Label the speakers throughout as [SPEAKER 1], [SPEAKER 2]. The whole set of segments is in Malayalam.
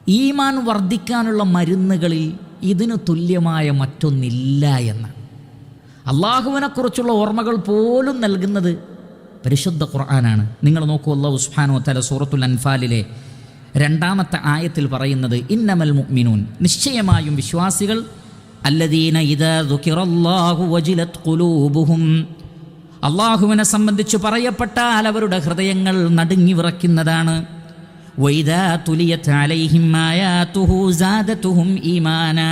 [SPEAKER 1] ഈമാൻ വർദ്ധിക്കാനുള്ള മരുന്നുകളിൽ ഇതിനു തുല്യമായ മറ്റൊന്നില്ല എന്ന്. അള്ളാഹുവിനെക്കുറിച്ചുള്ള ഓർമ്മകൾ പോലും നൽകുന്നത് പരിശുദ്ധ ഖുർആനാണ്. നിങ്ങൾ നോക്കൂ, അല്ലാഹു സുബ്ഹാനഹു വ തആല സൂറത്തുൽ അൻഫാലിലെ 2-ാമത്തെ ആയത്തിൽ പറയുന്നത്, ഇന്നമൽ മുഅ്മിനൂൻ, നിശ്ചയമായും വിശ്വാസികൾ, അല്ലദീന ഇദാ ദുകിറല്ലാഹു വജിലത് ഖുലൂബുഹും, അള്ളാഹുവിനെ സംബന്ധിച്ച് പറയപ്പെട്ടാൽ അവരുടെ ഹൃദയങ്ങൾ നടുങ്ങി വിറയ്ക്കുന്നതാണ്. വഇദാ തുലിയത് അലൈഹിം ആയാതുഹു സാദതുഹും ഈമാനാ,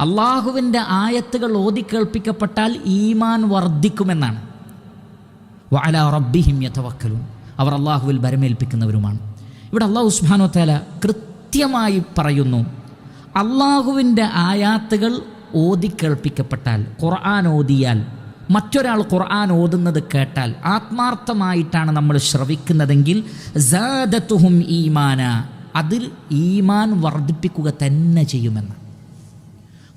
[SPEAKER 1] അള്ളാഹുവിൻ്റെ ആയത്തുകൾ ഓതിക്കേൾപ്പിക്കപ്പെട്ടാൽ ഈമാൻ വർദ്ധിക്കുമെന്നാണ്. വഅലാ റബ്ബിഹിം യതവക്കലൂൻ, അവർ അള്ളാഹുവിൽ ഭരമേൽപ്പിക്കുന്നവരുമാണ്. ഇവിടെ അല്ലാഹു സുബ്ഹാനഹു വ തആല കൃത്യമായി പറയുന്നു, അള്ളാഹുവിൻ്റെ ആയാത്തുകൾ ഓതിക്കേൾപ്പിക്കപ്പെട്ടാൽ, ഖുർആൻ ഓതിയാൽ, മറ്റൊരാൾ ഖുർആൻ ഓതുന്നത് കേട്ടാൽ, ആത്മാർത്ഥമായിട്ടാണ് നമ്മൾ ശ്രവിക്കുന്നതെങ്കിൽ, സാദതുഹും ഈമാന, അതിൽ ഈമാൻ വർദ്ധിപ്പിക്കുക തന്നെ ചെയ്യുമെന്ന്.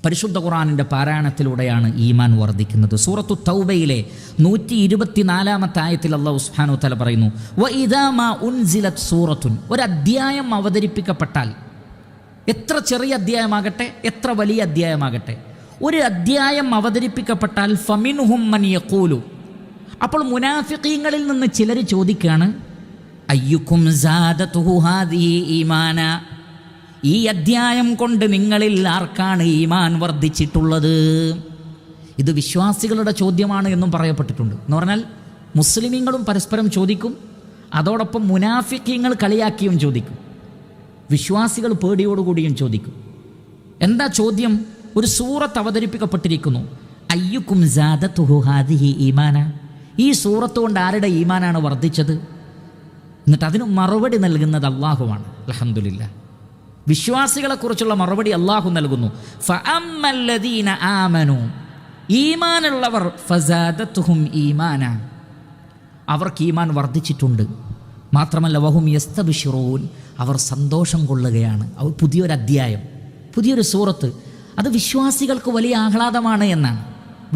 [SPEAKER 1] പരിശുദ്ധ ഖുർആനിൻ്റെ പാരായണത്തിലൂടെയാണ് ഈമാൻ വർദ്ധിക്കുന്നത്. സൂറത്തു തൗബയിലെ 124-ാമത്തെ ആയത്തിൽ അല്ലാഹു സുബ്ഹാനഹു വ തആല പറയുന്നു, വഇദാ മാ ഉൻസിലത് സൂറത്തുൻ, ഒരു അധ്യായം അവതരിപ്പിക്കപ്പെട്ടാൽ, എത്ര ചെറിയ അധ്യായമാകട്ടെ എത്ര വലിയ അധ്യായമാകട്ടെ, ഒരു അധ്യായം അവതരിപ്പിക്കപ്പെട്ടാൽ ഫമിൻഹും മൻ യഖൂലു, അപ്പോൾ മുനാഫിഖീങ്ങളിൽ നിന്ന് ചിലർ ചോദിക്കുകയാണ്, അയ്യുക്കും സാദതുഹു ഹാദിഹി ഈമാന, ഈ അധ്യായം കൊണ്ട് നിങ്ങളിൽ ആർക്കാണ് ഈമാൻ വർദ്ധിച്ചിട്ടുള്ളത്? ഇത് വിശ്വാസികളുടെ ചോദ്യമാണ് എന്നും പറയപ്പെട്ടിട്ടുണ്ട്. എന്ന് പറഞ്ഞാൽ മുസ്ലിമീങ്ങളും പരസ്പരം ചോദിക്കും, അതോടൊപ്പം മുനാഫിഖീങ്ങൾ കളിയാക്കിയും ചോദിക്കും, വിശ്വാസികൾ പേടിയോടുകൂടിയും ചോദിക്കും. എന്താ ചോദ്യം? ഒരു സൂറത്ത് അവതരിപ്പിക്കപ്പെട്ടിരിക്കുന്നു, അയ്യുക്കും സാദതുഹു ഹാദിഹി ഈമാന, ഈ സൂറത്ത് കൊണ്ട് ആരുടെ ഈമാനാണ് വർദ്ധിച്ചത്? എന്നിട്ട് അതിന് മറുപടി നൽകുന്നത് അള്ളാഹുവാണ്. അൽഹംദുലില്ലാഹ്, വിശ്വാസികളെക്കുറിച്ചുള്ള മറുപടി അള്ളാഹു നൽകുന്നു. ഫഅമ്മല്ലദീന ആമനു, ഈമാനുള്ളവർ, ഫസാദതുഹും ഈമാന, അവർക്ക് ഈമാൻ വർദ്ധിച്ചിട്ടുണ്ട്. മാത്രമല്ല വഹും യസ്തബ്ശിറൂൻ, അവർ സന്തോഷം കൊള്ളുകയാണ്. അവർ പുതിയൊരു അധ്യായം, പുതിയൊരു സൂറത്ത്, അത് വിശ്വാസികൾക്ക് വലിയ ആഹ്ലാദമാണ് എന്നാണ്,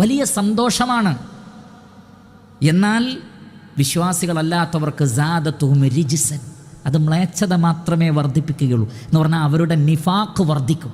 [SPEAKER 1] വലിയ സന്തോഷമാണ്. എന്നാൽ വിശ്വാസികളല്ലാത്തവർക്ക് സാദതുഹും റിജ്സൻ, അത് മ്ലേച്ഛത മാത്രമേ വർദ്ധിപ്പിക്കുകയുള്ളൂ. എന്ന് പറഞ്ഞാൽ അവരുടെ നിഫാഖ് വർദ്ധിക്കും.